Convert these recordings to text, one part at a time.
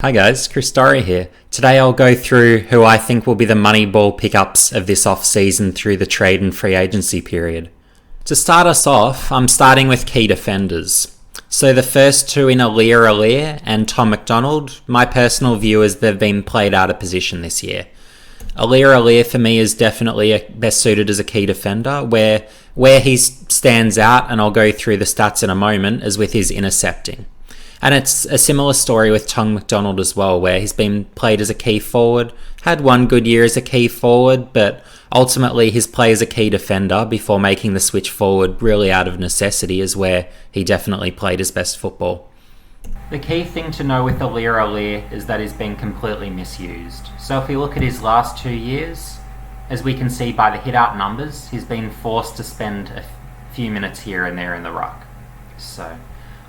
Hi guys, Chris Dorry here. Today I'll go through who I think will be the Moneyball pickups of this off-season through the trade and free agency period. To start us off, I'm starting with key defenders. So the first two in Aliir and Tom McDonald, my personal view is they've been played out of position this year. Aliir for me is definitely best suited as a key defender, where he stands out, and I'll go through the stats in a moment, is with his intercepting. And it's a similar story with Tom McDonald as well, where he's been played as a key forward, had one good year as a key forward, but ultimately his play as a key defender before making the switch forward really out of necessity is where he definitely played his best football. The key thing to know with Aliir is that he's been completely misused. So if we look at his last 2 years, as we can see by the hit-out numbers, he's been forced to spend a few minutes here and there in the ruck.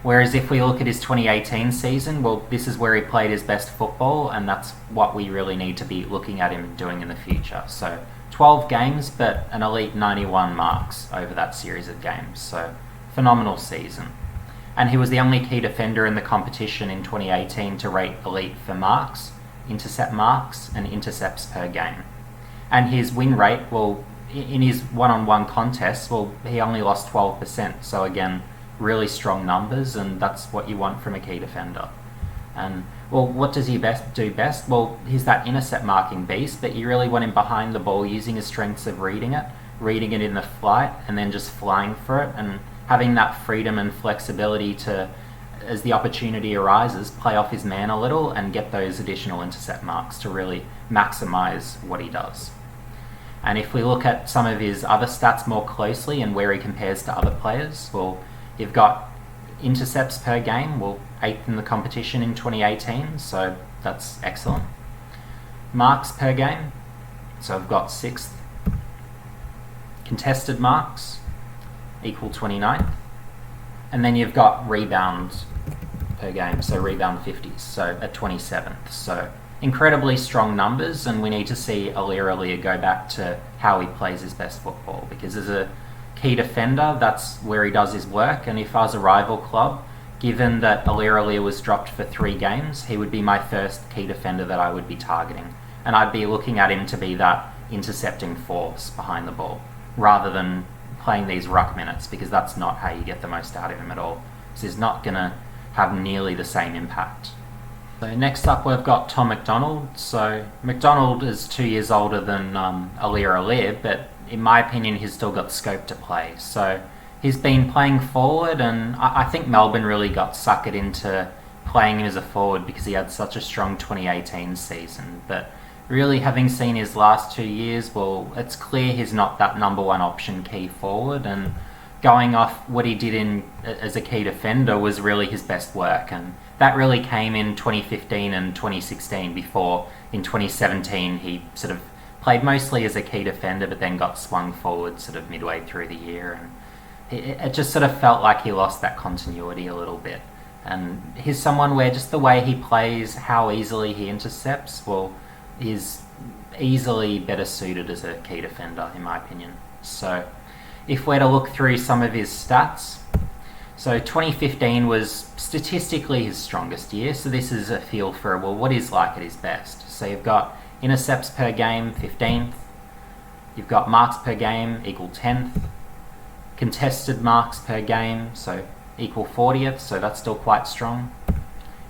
Whereas if we look at his 2018 season, well, this is where he played his best football, and that's what we really need to be looking at him doing in the future. So 12 games, but an elite 91 marks over that series of games. So phenomenal season. And he was the only key defender in the competition in 2018 to rate elite for marks, intercept marks, and intercepts per game. And his win rate, well, in his one-on-one contests, well, he only lost 12%. So again, really strong numbers, and that's what you want from a key defender. And well, what does he do best? Well, he's that intercept marking beast, but you really want him behind the ball, using his strengths of reading it in the flight, and then just flying for it, and having that freedom and flexibility to, as the opportunity arises, play off his man a little and get those additional intercept marks to really maximize what he does. And if we look at some of his other stats more closely and where he compares to other players, well, you've got intercepts per game, well, 8th in the competition in 2018, so that's excellent. Marks per game, so I've got 6th. Contested marks, equal 29th. And then you've got rebounds per game, so rebound 50s, so at 27th. So incredibly strong numbers, and we need to see Aliir go back to how he plays his best football, because as a key defender, that's where he does his work. And if I was a rival club, given that Aliir was dropped for 3 games, he would be my first key defender that I would be targeting, and I'd be looking at him to be that intercepting force behind the ball rather than playing these ruck minutes, because that's not how you get the most out of him at all. So he's not going to have nearly the same impact. So next up we've got Tom McDonald. So McDonald is 2 years older than Aliir, but in my opinion, he's still got scope to play. So he's been playing forward, and I think Melbourne really got suckered into playing him as a forward because he had such a strong 2018 season. But really, having seen his last 2 years, well, it's clear he's not that number one option key forward, and going off what he did as a key defender was really his best work, and that really came in 2015 and 2016, before in 2017 he sort of played mostly as a key defender, but then got swung forward sort of midway through the year, and it just sort of felt like he lost that continuity a little bit. And he's someone where just the way he plays, how easily he intercepts, well, is easily better suited as a key defender, in my opinion. So if we're to look through some of his stats, so 2015 was statistically his strongest year, so this is a feel for, well, what he's like at his best. So you've got intercepts per game, 15th. You've got marks per game, equal 10th. Contested marks per game, so equal 40th, so that's still quite strong.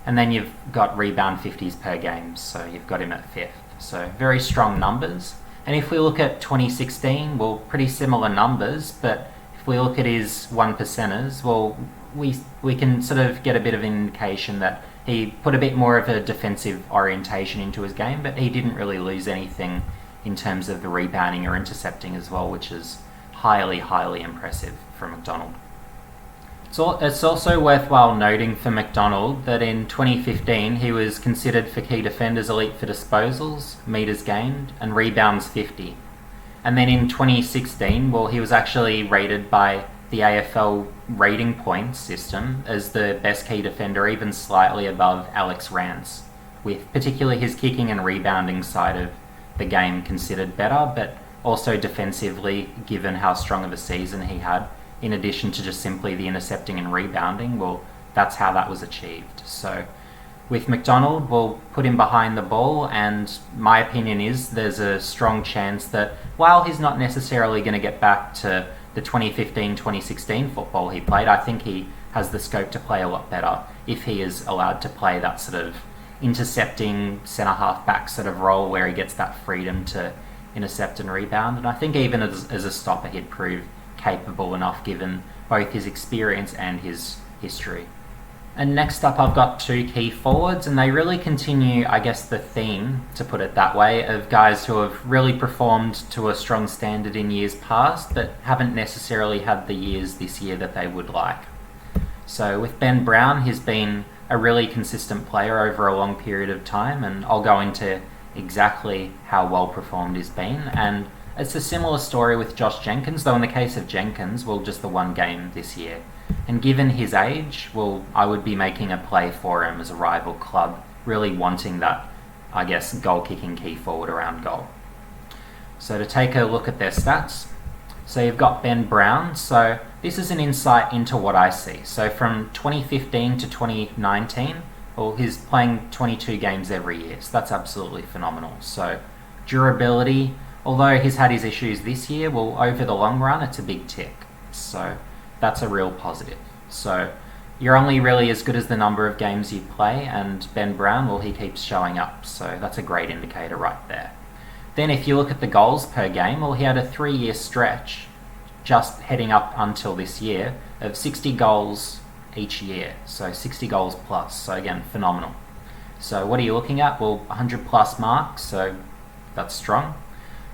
And then you've got rebound 50s per game, so you've got him at 5th. So very strong numbers. And if we look at 2016, well, pretty similar numbers, but if we look at his 1%ers, well, we can sort of get a bit of an indication that he put a bit more of a defensive orientation into his game, but he didn't really lose anything in terms of the rebounding or intercepting as well, which is highly, highly impressive from McDonald. It's also worthwhile noting for McDonald that in 2015 he was considered for key defenders elite for disposals, metres gained, and rebounds 50. And then in 2016, well, he was actually rated by the AFL rating points system as the best key defender, even slightly above Alex Rance, with particularly his kicking and rebounding side of the game considered better, but also defensively, given how strong of a season he had, in addition to just simply the intercepting and rebounding, well, that's how that was achieved. So With McDonald, we'll put him behind the ball, and my opinion is there's a strong chance that while he's not necessarily going to get back to the 2015-2016 football he played, I think he has the scope to play a lot better if he is allowed to play that sort of intercepting centre-half back sort of role where he gets that freedom to intercept and rebound. And I think even as a stopper he'd prove capable enough given both his experience and his history. And next up I've got two key forwards, and they really continue, I guess, the theme, to put it that way, of guys who have really performed to a strong standard in years past but haven't necessarily had the years this year that they would like. So with Ben Brown, he's been a really consistent player over a long period of time, and I'll go into exactly how well performed he's been. And it's a similar story with Josh Jenkins, though in the case of Jenkins, well, just the one game this year. And given his age, well, I would be making a play for him as a rival club, really wanting that, I guess, goal-kicking key forward around goal. So to take a look at their stats, so you've got Ben Brown. So this is an insight into what I see. So from 2015 to 2019, well, he's playing 22 games every year, so that's absolutely phenomenal. So durability, although he's had his issues this year, well, over the long run, it's a big tick. So that's a real positive. So you're only really as good as the number of games you play, and Ben Brown, well, he keeps showing up. So that's a great indicator right there. Then if you look at the goals per game, well, he had a 3-year stretch just heading up until this year of 60 goals each year. So 60 goals plus. So again, phenomenal. So what are you looking at? Well, 100 plus marks, so that's strong.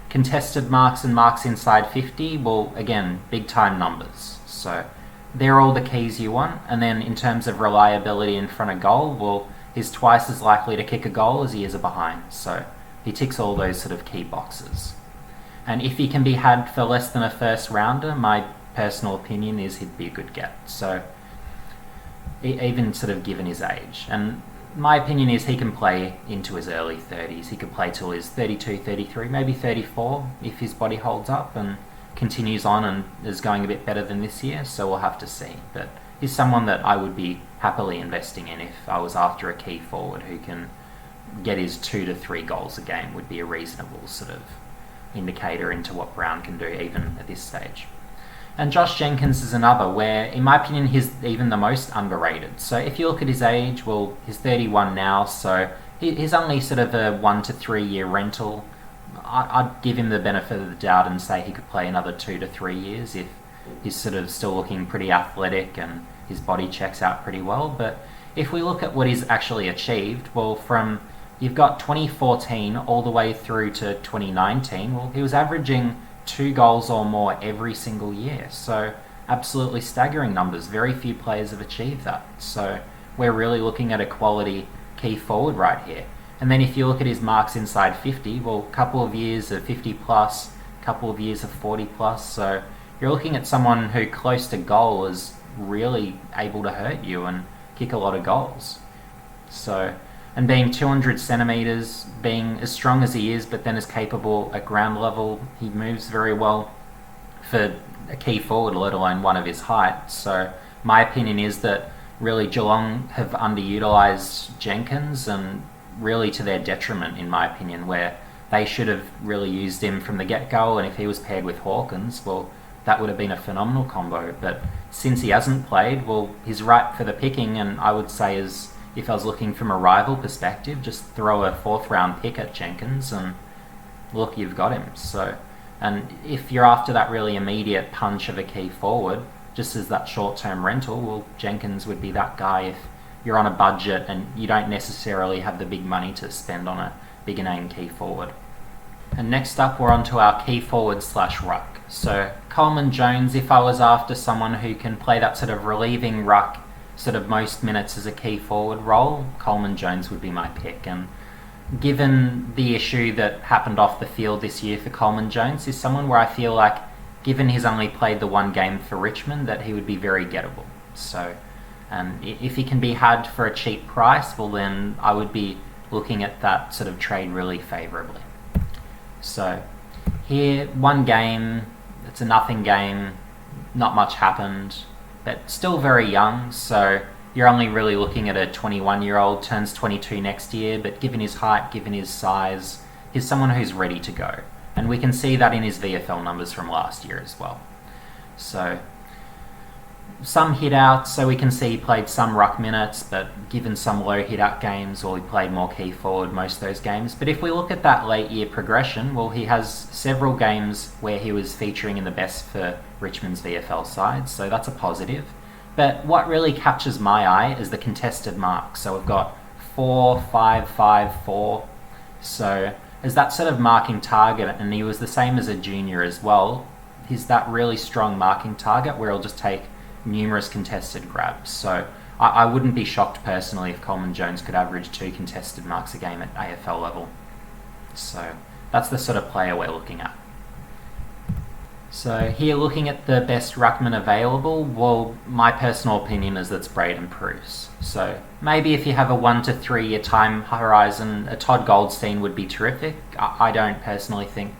Contested marks and marks inside 50, well, again, big time numbers. So they're all the keys you want. And then in terms of reliability in front of goal, well, he's twice as likely to kick a goal as he is a behind. So he ticks all those sort of key boxes. And if he can be had for less than a first rounder, my personal opinion is he'd be a good get. So even sort of given his age. And my opinion is he can play into his early 30s. He could play till he's 32, 33, maybe 34 if his body holds up and continues on and is going a bit better than this year. So we'll have to see. But he's someone that I would be happily investing in if I was after a key forward who can get his 2 to 3 goals a game would be a reasonable sort of indicator into what Brown can do even at this stage. And Josh Jenkins is another where, in my opinion, he's even the most underrated. So if you look at his age, well, he's 31 now, so he's only sort of a 1 to 3 year rental. I'd give him the benefit of the doubt and say he could play another 2 to 3 years if he's sort of still looking pretty athletic and his body checks out pretty well. But if we look at what he's actually achieved, well, from you've got 2014 all the way through to 2019, well, he was averaging 2 goals or more every single year. So absolutely staggering numbers. Very few players have achieved that. So we're really looking at a quality key forward right here. And then if you look at his marks inside 50, well, a couple of years of 50 plus, a couple of years of 40 plus. So you're looking at someone who close to goal is really able to hurt you and kick a lot of goals. So, and being 200 centimetres, being as strong as he is, but then as capable at ground level, he moves very well for a key forward, let alone one of his height. So my opinion is that really Geelong have underutilised Jenkins, and really to their detriment, in my opinion, where they should have really used him from the get-go, and if he was paired with Hawkins, well, that would have been a phenomenal combo. But since he hasn't played, well, he's ripe for the picking, and I would say is, if I was looking from a rival perspective, just throw a 4th round pick at Jenkins and look, you've got him. So, and if you're after that really immediate punch of a key forward, just as that short-term rental, well, Jenkins would be that guy if you're on a budget and you don't necessarily have the big money to spend on a bigger name key forward. And next up, we're on to our key forward / ruck. So Coleman Jones, if I was after someone who can play that sort of relieving ruck, sort of most minutes as a key forward role, Coleman Jones would be my pick. And given the issue that happened off the field this year for Coleman Jones, is someone where I feel like, given he's only played the one game for Richmond, that he would be very gettable. So, and if he can be had for a cheap price, well then I would be looking at that sort of trade really favourably. So here, one game, it's a nothing game, not much happened, but still very young, so you're only really looking at a 21-year-old, turns 22 next year, but given his height, given his size, he's someone who's ready to go. And we can see that in his VFL numbers from last year as well. So some hit outs, so we can see he played some ruck minutes, but given some low hit out games, or he played more key forward most of those games. But if we look at that late year progression, well, he has several games where he was featuring in the best for Richmond's VFL side, so that's a positive. But what really catches my eye is the contested marks. So we've got 4, 5, 5, 4. So as that sort of marking target, and he was the same as a junior as well, he's that really strong marking target where he'll just take numerous contested grabs. So I wouldn't be shocked personally if Coleman Jones could average 2 contested marks a game at AFL level. So that's the sort of player we're looking at. So here, looking at the best ruckman available, well, my personal opinion is that's Braden Preuss. So maybe if you have a 1 to 3 year time horizon, a Todd Goldstein would be terrific. I don't personally think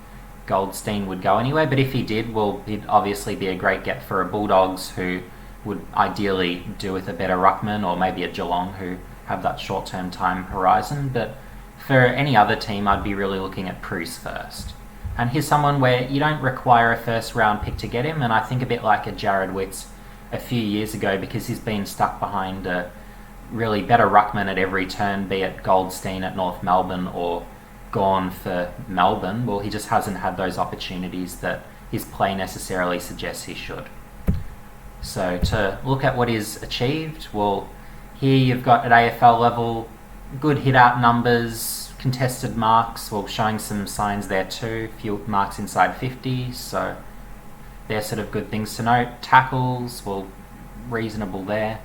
Goldstein would go anywhere, but if he did, well, he'd obviously be a great get for a Bulldogs who would ideally do with a better ruckman, or maybe a Geelong who have that short-term time horizon. But for any other team, I'd be really looking at Preuss first. And he's someone where you don't require a first-round pick to get him, and I think a bit like a Jared Witts a few years ago, because he's been stuck behind a really better ruckman at every turn, be it Goldstein at North Melbourne or Gawn for Melbourne. Well, he just hasn't had those opportunities that his play necessarily suggests he should. So to look at what he's achieved, well, here you've got at AFL level, good hit-out numbers, contested marks, well, showing some signs there too, few marks inside 50, so they're sort of good things to note. Tackles, well, reasonable there.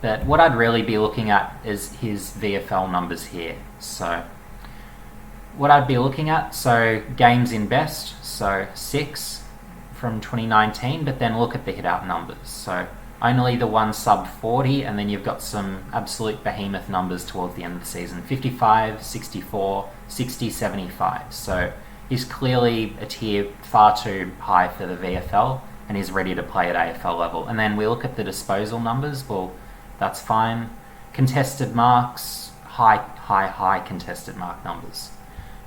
But what I'd really be looking at is his VFL numbers here. So what I'd be looking at, so games in best, so 6 from 2019, but then look at the hit-out numbers. So only the one sub 40, and then you've got some absolute behemoth numbers towards the end of the season. 55, 64, 60, 75. So he's clearly a tier far too high for the VFL, and he's ready to play at AFL level. And then we look at the disposal numbers, well, that's fine. Contested marks, high contested mark numbers.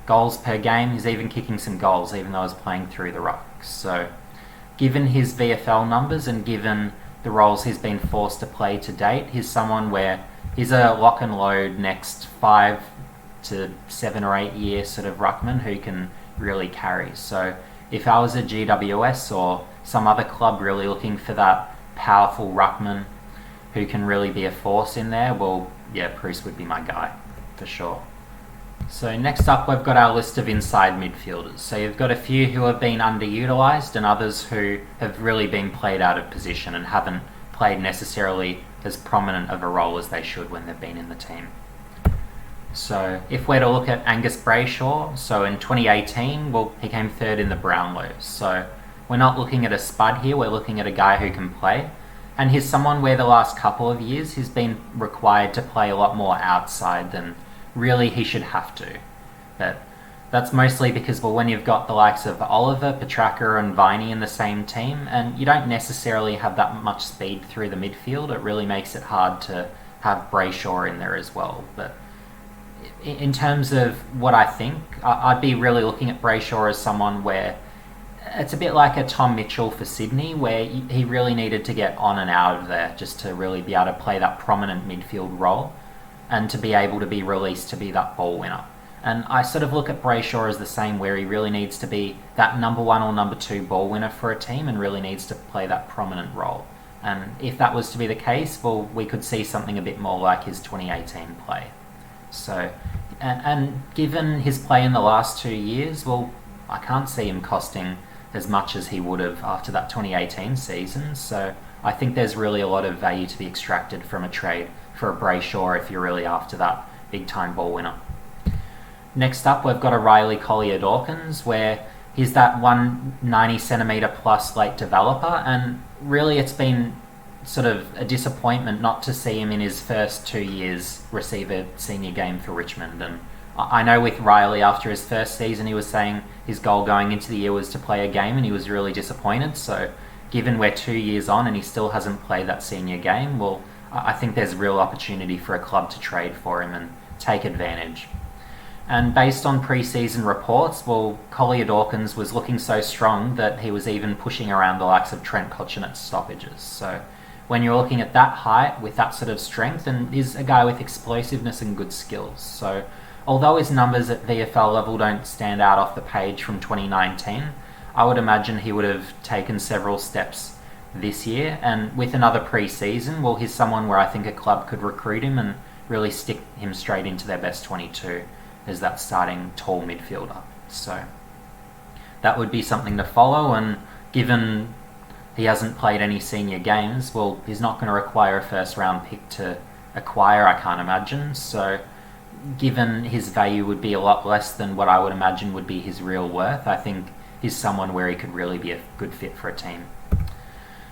Goals per game, he's even kicking some goals, even though he's playing through the ruck. So given his VFL numbers and given the roles he's been forced to play to date, he's someone where he's a lock and load next 5 to 7 or 8 year sort of ruckman who can really carry. So if I was a GWS or some other club really looking for that powerful ruckman who can really be a force in there, well, yeah, Preuss would be my guy for sure. So next up, we've got our list of inside midfielders. So you've got a few who have been underutilised and others who have really been played out of position and haven't played necessarily as prominent of a role as they should when they've been in the team. So if we're to look at Angus Brayshaw, so in 2018, well, he came 3rd in the Brownlows. So we're not looking at a spud here, we're looking at a guy who can play. And he's someone where the last couple of years he's been required to play a lot more outside than really he should have to. But that's mostly because, well, when you've got the likes of Oliver, Petrarca and Viney in the same team, and you don't necessarily have that much speed through the midfield, it really makes it hard to have Brayshaw in there as well. But in terms of what I think, I'd be really looking at Brayshaw as someone where it's a bit like a Tom Mitchell for Sydney, where he really needed to get on and out of there just to really be able to play that prominent midfield role and to be able to be released to be that ball winner. And I sort of look at Brayshaw as the same, where he really needs to be that number 1 or number 2 ball winner for a team and really needs to play that prominent role. And if that was to be the case, well, we could see something a bit more like his 2018 play. So, and given his play in the last 2 years, well, I can't see him costing as much as he would have after that 2018 season. So I think there's really a lot of value to be extracted from a trade for a Brayshaw if you're really after that big-time ball winner. Next up, we've got a Riley Collier-Dawkins, where he's that 190cm plus late developer, and really it's been sort of a disappointment not to see him in his first 2 years receive a senior game for Richmond. And I know with Riley, after his first season, he was saying his goal going into the year was to play a game, and he was really disappointed. So given we're 2 years on and he still hasn't played that senior game, well, I think there's real opportunity for a club to trade for him and take advantage. And based on pre-season reports, well, Collier Dawkins was looking so strong that he was even pushing around the likes of Trent Cotchin at stoppages. So when you're looking at that height with that sort of strength, and he's a guy with explosiveness and good skills. So although his numbers at VFL level don't stand out off the page from 2019, I would imagine he would have taken several steps this year. And with another pre-season, well, he's someone where I think a club could recruit him and really stick him straight into their best 22 as that starting tall midfielder. So that would be something to follow, and given he hasn't played any senior games, well, he's not going to require a first round pick to acquire, I can't imagine. So given his value would be a lot less than what I would imagine would be his real worth, I think he's someone where he could really be a good fit for a team.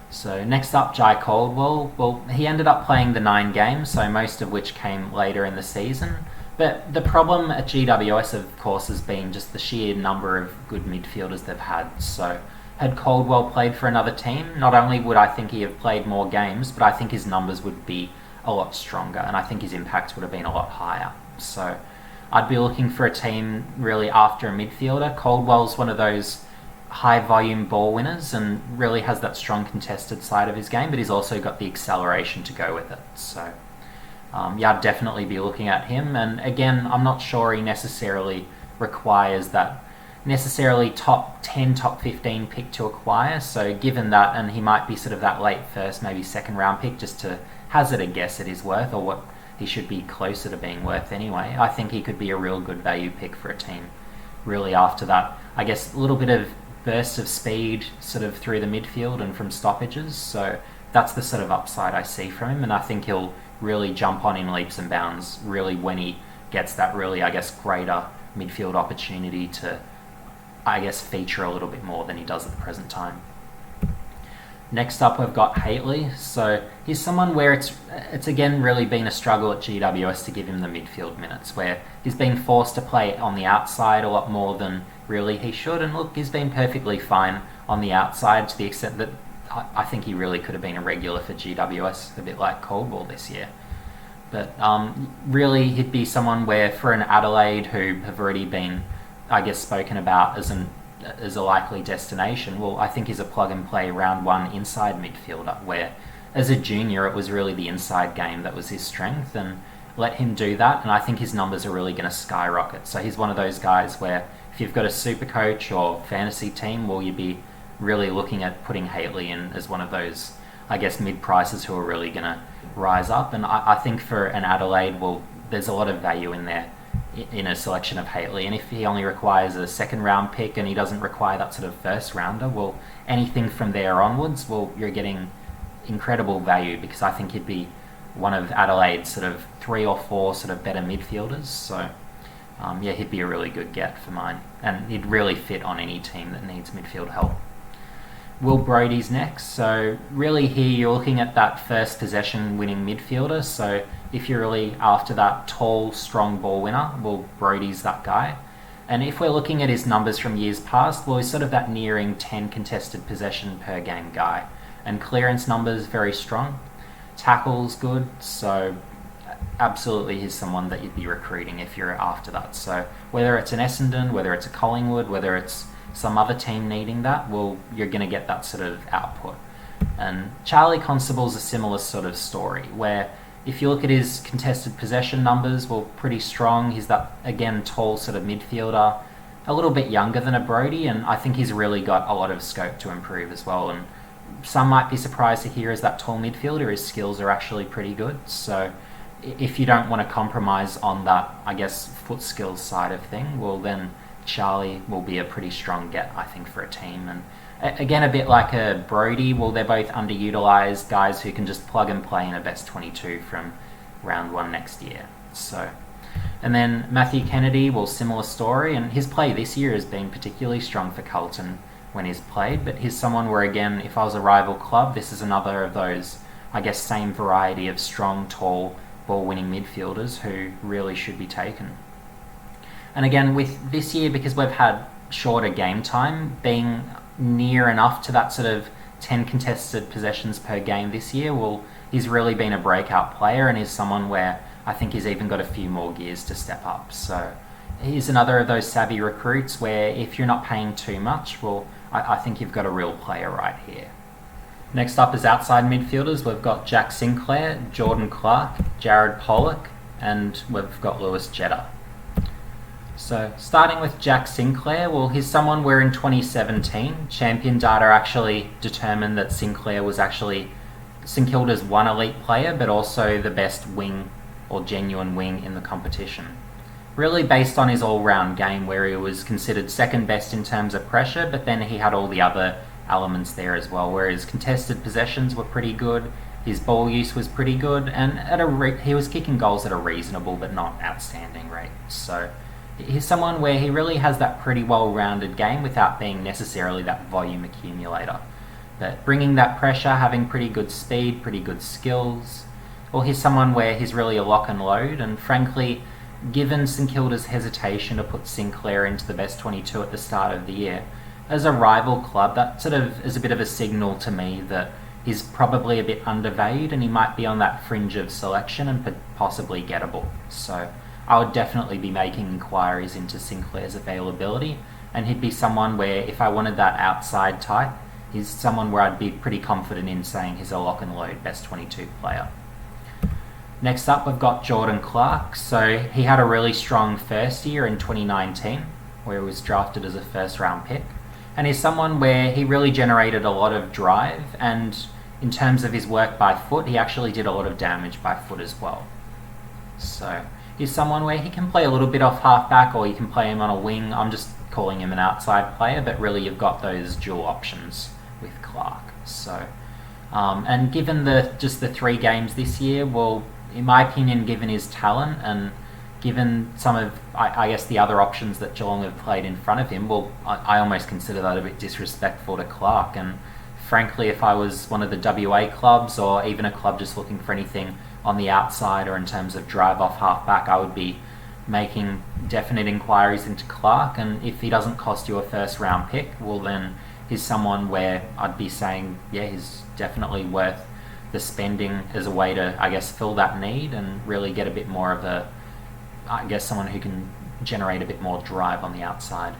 So next up, Jai Caldwell. Well, he ended up playing the 9 games, so most of which came later in the season. But the problem at GWS, of course, has been just the sheer number of good midfielders they've had. So had Caldwell played for another team, not only would I think he have played more games, but I think his numbers would be a lot stronger, and I think his impact would have been a lot higher. So I'd be looking for a team really after a midfielder. Caldwell's one of those high volume ball winners and really has that strong contested side of his game, but he's also got the acceleration to go with it. So yeah, I'd definitely be looking at him. And again, I'm not sure he necessarily requires that necessarily top 10, top 15 pick to acquire. So given that, and he might be sort of that late first, maybe second round pick, just to hazard a guess at his worth or what he should be closer to being worth anyway, I think he could be a real good value pick for a team. Really after that, I guess a little bit of burst of speed sort of through the midfield and from stoppages. So that's the sort of upside I see from him, and I think he'll really jump on in leaps and bounds really when he gets that really, I guess, greater midfield opportunity to, I guess, feature a little bit more than he does at the present time. Next up, we've got Haitley. So he's someone where it's again really been a struggle at GWS to give him the midfield minutes, where he's been forced to play on the outside a lot more than really he should. And look, he's been perfectly fine on the outside to the extent that I think he really could have been a regular for GWS, a bit like Caldwell this year. But really, he'd be someone where for an Adelaide who have already been, I guess, spoken about as a likely destination, well, I think he's a plug-and-play round one inside midfielder, where as a junior it was really the inside game that was his strength, and let him do that, and I think his numbers are really going to skyrocket. So he's one of those guys where if you've got a super coach or fantasy team, well, you'd be really looking at putting Haitley in as one of those, I guess, mid-prices who are really going to rise up. And I think for an Adelaide, well, there's a lot of value in there in a selection of Haitley, and if he only requires a second round pick and he doesn't require that sort of first rounder, well, anything from there onwards, well, you're getting incredible value, because I think he'd be one of Adelaide's sort of 3 or 4 sort of better midfielders. So yeah, he'd be a really good get for mine, and he'd really fit on any team that needs midfield help. Will Brodie's next. So really here you're looking at that first possession winning midfielder. So if you're really after that tall, strong ball winner, well, Brodie's that guy. And if we're looking at his numbers from years past, well, he's sort of that nearing 10 contested possession per game guy. And clearance numbers very strong. Tackles good. So absolutely he's someone that you'd be recruiting if you're after that. So whether it's an Essendon, whether it's a Collingwood, whether it's some other team needing that, well, you're going to get that sort of output. And Charlie Constable's a similar sort of story, where if you look at his contested possession numbers, well, pretty strong. He's that, again, tall sort of midfielder, a little bit younger than a Brodie, and I think he's really got a lot of scope to improve as well. And some might be surprised to hear as that tall midfielder, his skills are actually pretty good. So if you don't want to compromise on that, I guess, foot skills side of thing, well, then Charlie will be a pretty strong get, I think, for a team. And again, a bit like a Brodie, well, they're both underutilised guys who can just plug and play in a best 22 from round 1 next year. So, and then Matthew Kennedy, well, similar story, and his play this year has been particularly strong for Carlton when he's played, but he's someone where, again, if I was a rival club, this is another of those, I guess, same variety of strong, tall, ball-winning midfielders who really should be taken. And again, with this year, because we've had shorter game time, being near enough to that sort of 10 contested possessions per game this year, well, he's really been a breakout player and is someone where I think he's even got a few more gears to step up. So he's another of those savvy recruits where if you're not paying too much, well, I think you've got a real player right here. Next up is outside midfielders. We've got Jack Sinclair, Jordan Clark, Jared Pollock, and we've got Lewis Jetta. So starting with Jack Sinclair, well, he's someone where in 2017, Champion Data actually determined that Sinclair was actually St Kilda's one elite player, but also the best wing or genuine wing in the competition. Really based on his all-round game where he was considered second best in terms of pressure, but then he had all the other elements there as well, where his contested possessions were pretty good, his ball use was pretty good, and he was kicking goals at a reasonable but not outstanding rate. So he's someone where he really has that pretty well-rounded game without being necessarily that volume accumulator. But bringing that pressure, having pretty good speed, pretty good skills, or he's someone where he's really a lock and load, and frankly, given St Kilda's hesitation to put Sinclair into the best 22 at the start of the year, as a rival club, that sort of is a bit of a signal to me that he's probably a bit undervalued and he might be on that fringe of selection and possibly gettable. So I would definitely be making inquiries into Sinclair's availability, and he'd be someone where if I wanted that outside type, he's someone where I'd be pretty confident in saying he's a lock and load best 22 player. Next up, we've got Jordan Clark. So he had a really strong first year in 2019, where he was drafted as a first round pick. And he's someone where he really generated a lot of drive, and in terms of his work by foot, he actually did a lot of damage by foot as well. So he's someone where he can play a little bit off halfback, or you can play him on a wing. I'm just calling him an outside player, but really you've got those dual options with Clark. So, and given just the 3 games this year, well, in my opinion, given his talent and given some of, I guess, the other options that Geelong have played in front of him, well, I almost consider that a bit disrespectful to Clark. And frankly, if I was one of the WA clubs or even a club just looking for anything on the outside or in terms of drive off halfback, I would be making definite inquiries into Clark. And if he doesn't cost you a first round pick, well, then he's someone where I'd be saying, yeah, he's definitely worth the spending as a way to, I guess, fill that need and really get a bit more of a, I guess, someone who can generate a bit more drive on the outside.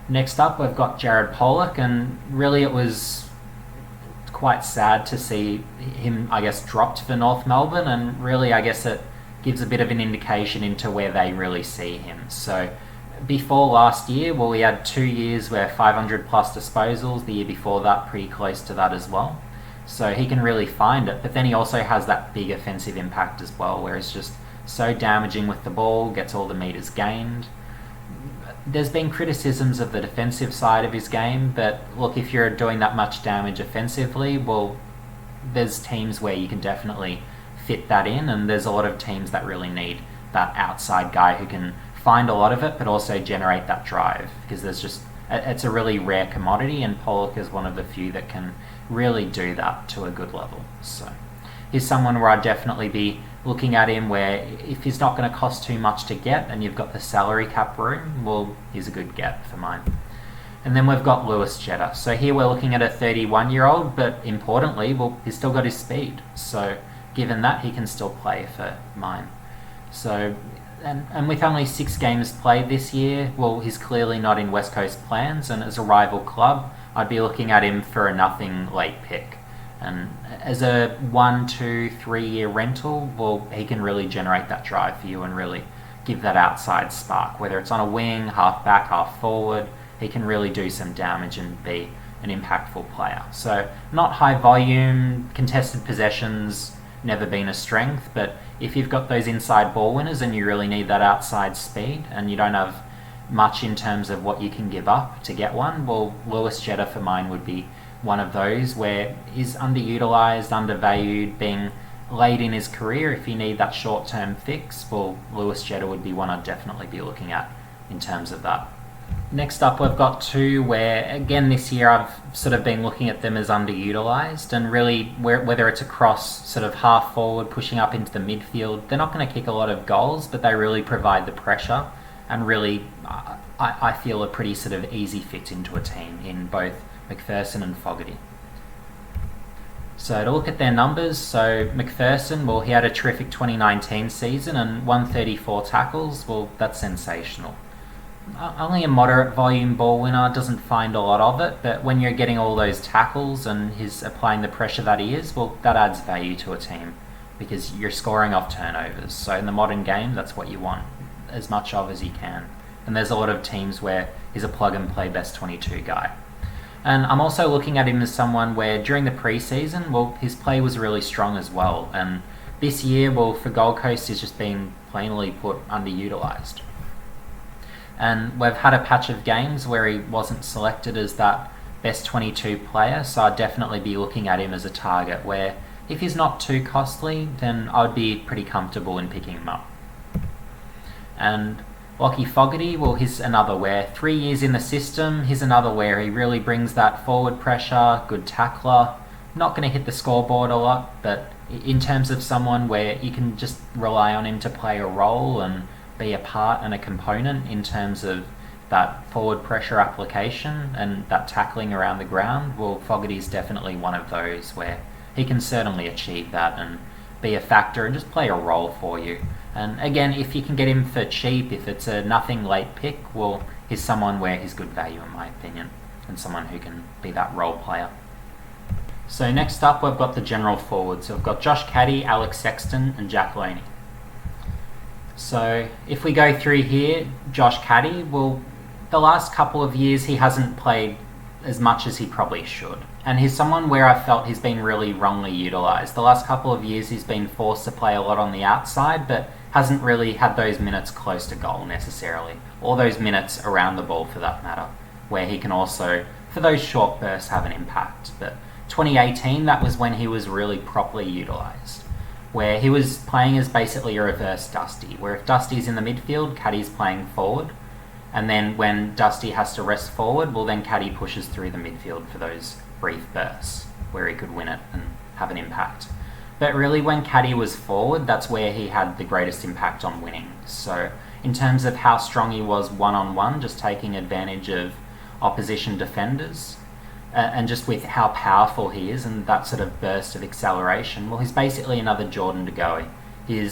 Next up, we've got Jared Pollock, and really it was quite sad to see him, I guess, dropped for North Melbourne, and really, I guess, it gives a bit of an indication into where they really see him. So before last year, well, we had 2 years where 500 plus disposals, the year before that pretty close to that as well. So he can really find it, but then he also has that big offensive impact as well, where it's just so damaging with the ball, gets all the metres gained. There's been criticisms of the defensive side of his game, but look, if you're doing that much damage offensively, well, there's teams where you can definitely fit that in, and there's a lot of teams that really need that outside guy who can find a lot of it, but also generate that drive, because it's a really rare commodity, and Pollock is one of the few that can really do that to a good level. So he's someone where I'd definitely be looking at him where if he's not going to cost too much to get and you've got the salary cap room, well, he's a good get for mine. And then we've got Lewis Jetta. So here we're looking at a 31-year-old, but importantly, well, he's still got his speed. So given that, he can still play for mine. So, and with only 6 games played this year, well, he's clearly not in West Coast plans, and as a rival club, I'd be looking at him for a nothing late pick. And as a 1, 2, 3 year rental, well, he can really generate that drive for you and really give that outside spark. Whether it's on a wing, half back, half forward, he can really do some damage and be an impactful player. So not high volume, contested possessions, never been a strength, but if you've got those inside ball winners and you really need that outside speed and you don't have much in terms of what you can give up to get one, well, Lewis Jetta for mine would be one of those where he's underutilised, undervalued, being late in his career. If you need that short-term fix, well, Lewis Jetta would be one I'd definitely be looking at in terms of that. Next up, we've got 2 where, again, this year I've sort of been looking at them as underutilised, and really whether it's across sort of half forward, pushing up into the midfield, they're not going to kick a lot of goals, but they really provide the pressure and really, I feel, a pretty sort of easy fit into a team in both McPherson and Fogarty. So to look at their numbers, so McPherson, well, he had a terrific 2019 season and 134 tackles. Well, that's sensational. Only a moderate volume ball winner, doesn't find a lot of it, but when you're getting all those tackles and he's applying the pressure that he is, well, that adds value to a team because you're scoring off turnovers. So in the modern game, that's what you want, as much of as you can. And there's a lot of teams where he's a plug-and-play best 22 guy. And I'm also looking at him as someone where during the pre-season, well, his play was really strong as well. And this year, well, for Gold Coast, he's just been plainly put underutilised. And we've had a patch of games where he wasn't selected as that best 22 player, so I'd definitely be looking at him as a target where if he's not too costly, then I'd be pretty comfortable in picking him up. And Lockie Fogarty, well, he's another where 3 years in the system, he's another where he really brings that forward pressure, good tackler, not going to hit the scoreboard a lot, but in terms of someone where you can just rely on him to play a role and be a part and a component in terms of that forward pressure application and that tackling around the ground, well, Fogarty's definitely one of those where he can certainly achieve that and be a factor and just play a role for you. And again, if you can get him for cheap, if it's a nothing late pick, well, he's someone where he's good value in my opinion, and someone who can be that role player. So next up, we've got the general forwards. So we've got Josh Caddy, Alex Sexton, and Jack Loney. So if we go through here, Josh Caddy, well, the last couple of years he hasn't played as much as he probably should. And he's someone where I felt he's been really wrongly utilised. The last couple of years he's been forced to play a lot on the outside, but hasn't really had those minutes close to goal necessarily, or those minutes around the ball for that matter, where he can also, for those short bursts, have an impact. But 2018, that was when he was really properly utilised, where he was playing as basically a reverse Dusty, where if Dusty's in the midfield, Caddy's playing forward, and then when Dusty has to rest forward, well then Caddy pushes through the midfield for those brief bursts where he could win it and have an impact. But really when Caddy was forward, that's where he had the greatest impact on winning. So in terms of how strong he was one-on-one, just taking advantage of opposition defenders, and just with how powerful he is and that sort of burst of acceleration, well, he's basically another Jordan De Goey. He'd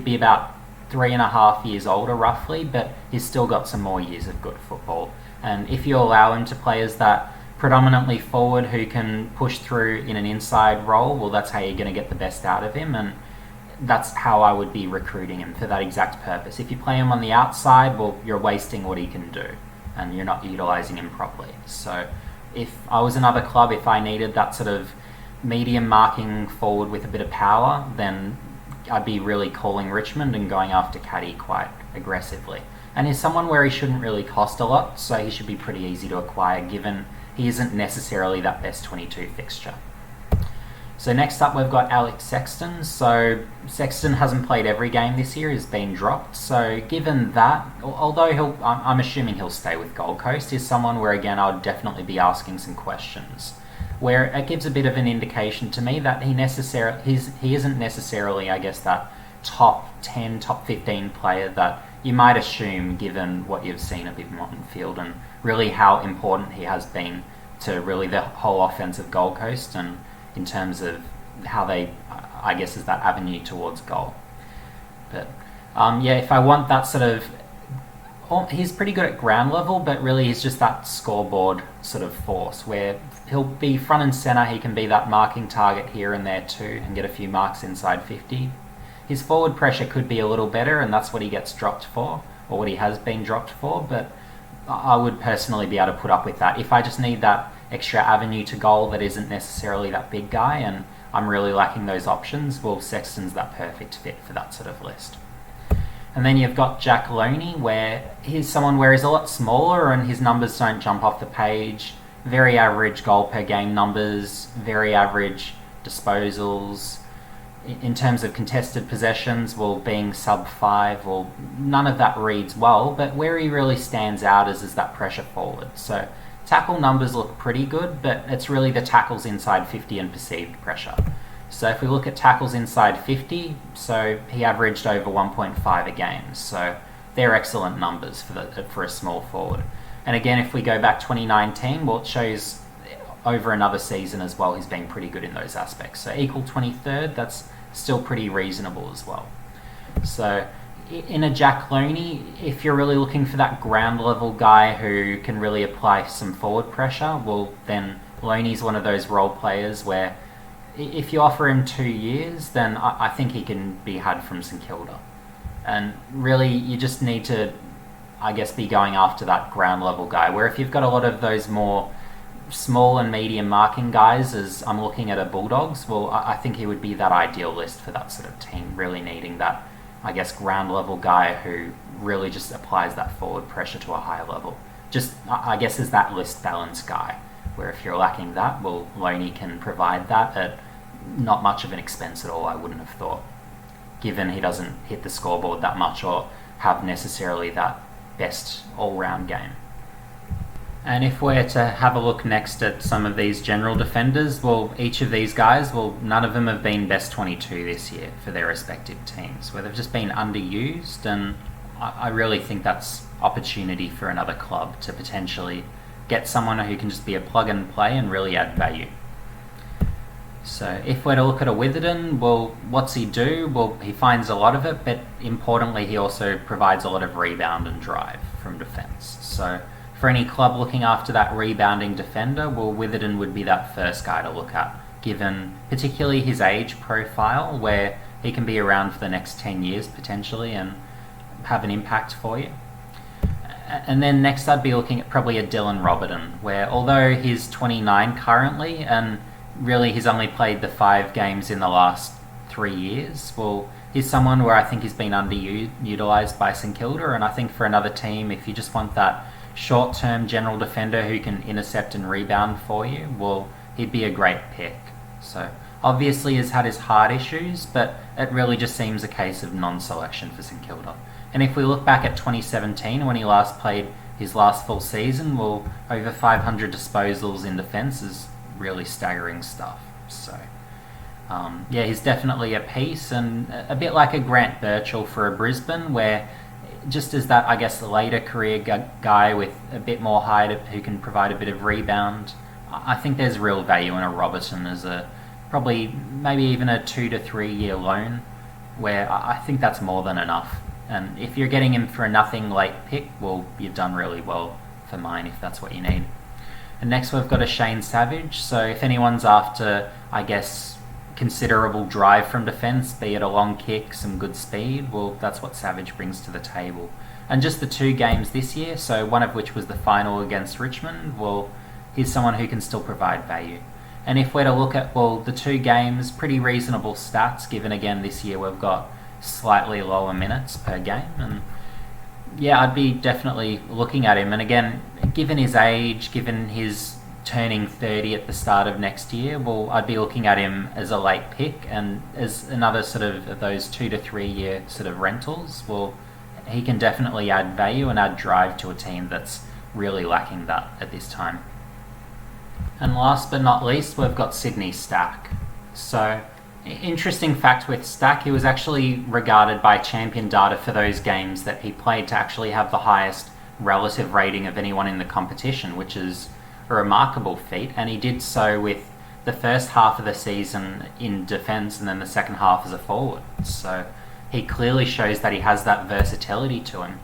be about 3.5 years older roughly, but he's still got some more years of good football. And if you allow him to play as that predominantly forward who can push through in an inside role, well, that's how you're going to get the best out of him, and that's how I would be recruiting him for that exact purpose. If you play him on the outside, well, you're wasting what he can do, and you're not utilising him properly. So if I was another club, if I needed that sort of medium marking forward with a bit of power, then I'd be really calling Richmond and going after Caddy quite aggressively. And he's someone where he shouldn't really cost a lot, so he should be pretty easy to acquire given he isn't necessarily that best 22 fixture. So next up we've got Alex Sexton. So Sexton hasn't played every game this year, he's been dropped. So given that, although I'm assuming he'll stay with Gold Coast, he's someone where again I would definitely be asking some questions. Where it gives a bit of an indication to me that he isn't necessarily, I guess, that top 10, top 15 player that you might assume given what you've seen of him on field and really how important he has been to really the whole offense of Gold Coast and in terms of how they, I guess, is that avenue towards goal. But if I want that sort of, he's pretty good at ground level, but really he's just that scoreboard sort of force where he'll be front and centre, he can be that marking target here and there too and get a few marks inside 50. His forward pressure could be a little better and that's what he gets dropped for, or what he has been dropped for, but I would personally be able to put up with that. If I just need that extra avenue to goal that isn't necessarily that big guy and I'm really lacking those options, well, Sexton's that perfect fit for that sort of list. And then you've got Jack Loney, where he's someone where he's a lot smaller and his numbers don't jump off the page. Very average goal per game numbers, very average disposals. In terms of contested possessions, well, being sub 5, well, none of that reads well, but where he really stands out is that pressure forward. So tackle numbers look pretty good, but it's really the tackles inside 50 and perceived pressure. So if we look at tackles inside 50, so he averaged over 1.5 a game, so they're excellent numbers for a small forward. And again, if we go back 2019, well, it shows over another season as well, he's been pretty good in those aspects. So equal 23rd, that's still pretty reasonable as well. So in a Jack Looney, if you're really looking for that ground level guy who can really apply some forward pressure, well then Looney's one of those role players where if you offer him 2 years, then I think he can be had from St Kilda. And really, you just need to, I guess, be going after that ground level guy, where if you've got a lot of those more small and medium marking guys, as I'm looking at a Bulldogs, well, I think he would be that ideal list for that sort of team, really needing that, I guess, ground level guy who really just applies that forward pressure to a higher level. Just, I guess, is that list balance guy, where if you're lacking that, well, Loney can provide that at not much of an expense at all, I wouldn't have thought, given he doesn't hit the scoreboard that much or have necessarily that best all-round game. And if we're to have a look next at some of these general defenders, well, each of these guys, well, none of them have been best 22 this year for their respective teams, where they've just been underused, and I really think that's opportunity for another club to potentially get someone who can just be a plug and play and really add value. So if we're to look at a Witherden, well, what's he do? Well, he finds a lot of it, but importantly, he also provides a lot of rebound and drive from defence. So for any club looking after that rebounding defender, well, Witherden would be that first guy to look at, given particularly his age profile, where he can be around for the next 10 years potentially and have an impact for you. And then next I'd be looking at probably a Dylan Robertson, where although he's 29 currently, and really he's only played the 5 games in the last 3 years, well, he's someone where I think he's been underutilised by St Kilda, and I think for another team, if you just want that short-term general defender who can intercept and rebound for you, well, he'd be a great pick. So obviously he's had his heart issues, but it really just seems a case of non-selection for St Kilda. And if we look back at 2017, when he last played his last full season, well, over 500 disposals in defence is really staggering stuff. So yeah, he's definitely a piece, and a bit like a Grant Birchall for a Brisbane, where just as that, I guess, the later career guy with a bit more height who can provide a bit of rebound, I think there's real value in a Robertson as a probably maybe even a 2 to 3 year loan, where I think that's more than enough. And if you're getting him for a nothing late pick, well, you've done really well for mine if that's what you need. And next we've got a Shane Savage. So if anyone's after, I guess, considerable drive from defence, be it a long kick, some good speed, well, that's what Savage brings to the table. And just the 2 games this year, so one of which was the final against Richmond, well, he's someone who can still provide value. And if we're to look at, well, the 2 games, pretty reasonable stats, given again this year we've got slightly lower minutes per game, and yeah, I'd be definitely looking at him. And again, given his age, given his turning 30 at the start of next year, well, I'd be looking at him as a late pick and as another sort of those 2 to 3 year sort of rentals. Well, he can definitely add value and add drive to a team that's really lacking that at this time. And last but not least, we've got Sydney Stack. So interesting fact with Stack, he was actually regarded by Champion Data for those games that he played to actually have the highest relative rating of anyone in the competition, which is a remarkable feat, and he did so with the first half of the season in defence and then the second half as a forward. So he clearly shows that he has that versatility to him.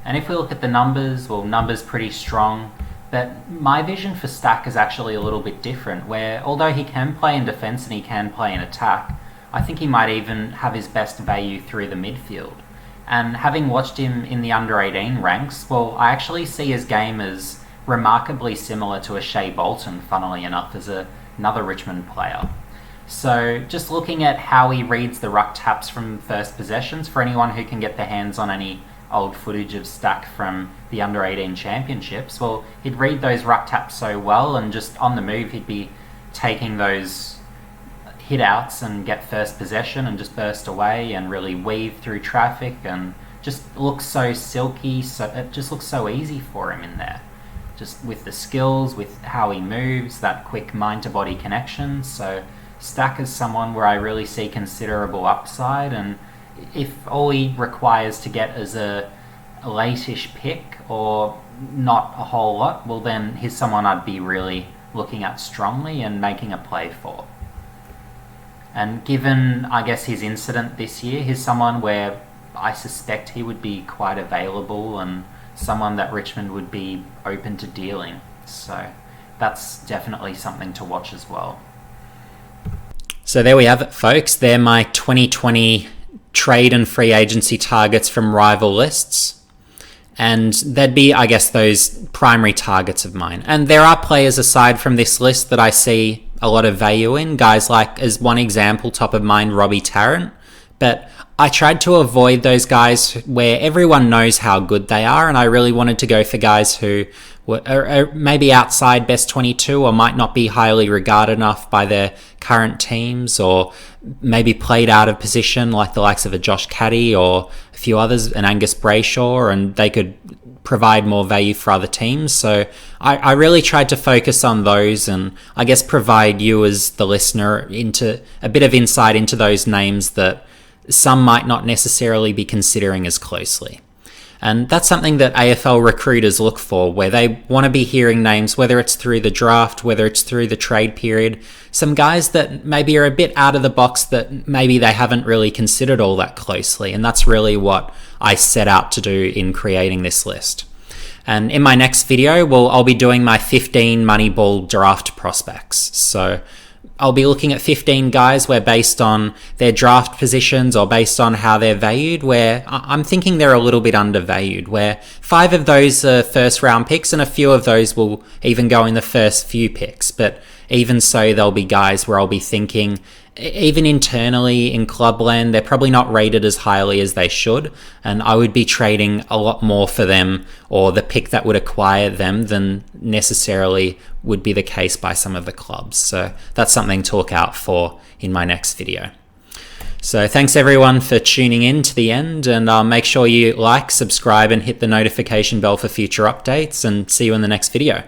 And if we look at the numbers, well, numbers pretty strong, but my vision for Stack is actually a little bit different, where although he can play in defence and he can play in attack, I think he might even have his best value through the midfield. And having watched him in the under-18 ranks, well, I actually see his game as remarkably similar to a Shea Bolton, funnily enough, as another Richmond player. So just looking at how he reads the ruck taps from first possessions, for anyone who can get their hands on any old footage of Stack from the under-18 championships, well, he'd read those ruck taps so well, and just on the move he'd be taking those hit outs and get first possession and just burst away and really weave through traffic, and just looks so silky, so it just looks so easy for him in there, just with the skills, with how he moves, that quick mind-to-body connection. So Stack is someone where I really see considerable upside, and if all he requires to get is a late-ish pick or not a whole lot, well then he's someone I'd be really looking at strongly and making a play for. And given, I guess, his incident this year, he's someone where I suspect he would be quite available and someone that Richmond would be open to dealing. So that's definitely something to watch as well. So there we have it, folks. They're my 2020 trade and free agency targets from rival lists. And they'd be, I guess, those primary targets of mine. And there are players aside from this list that I see a lot of value in. Guys like, as one example, top of mind, Robbie Tarrant. But I tried to avoid those guys where everyone knows how good they are, and I really wanted to go for guys who are maybe outside best 22 or might not be highly regarded enough by their current teams, or maybe played out of position like the likes of a Josh Caddy or a few others, an Angus Brayshaw, and they could provide more value for other teams. So I really tried to focus on those and I guess provide you as the listener into a bit of insight into those names that some might not necessarily be considering as closely. And that's something that AFL recruiters look for, where they want to be hearing names, whether it's through the draft, whether it's through the trade period, some guys that maybe are a bit out of the box that maybe they haven't really considered all that closely. And that's really what I set out to do in creating this list. And in my next video, I'll be doing my 15 Moneyball draft prospects. So I'll be looking at 15 guys where, based on their draft positions or based on how they're valued, where I'm thinking they're a little bit undervalued, where 5 of those are first round picks and a few of those will even go in the first few picks. But even so, there'll be guys where I'll be thinking, even internally in Clubland, they're probably not rated as highly as they should, and I would be trading a lot more for them, or the pick that would acquire them, than necessarily would be the case by some of the clubs. So that's something to look out for in my next video. So thanks everyone for tuning in to the end, and make sure you like, subscribe, and hit the notification bell for future updates, and see you in the next video.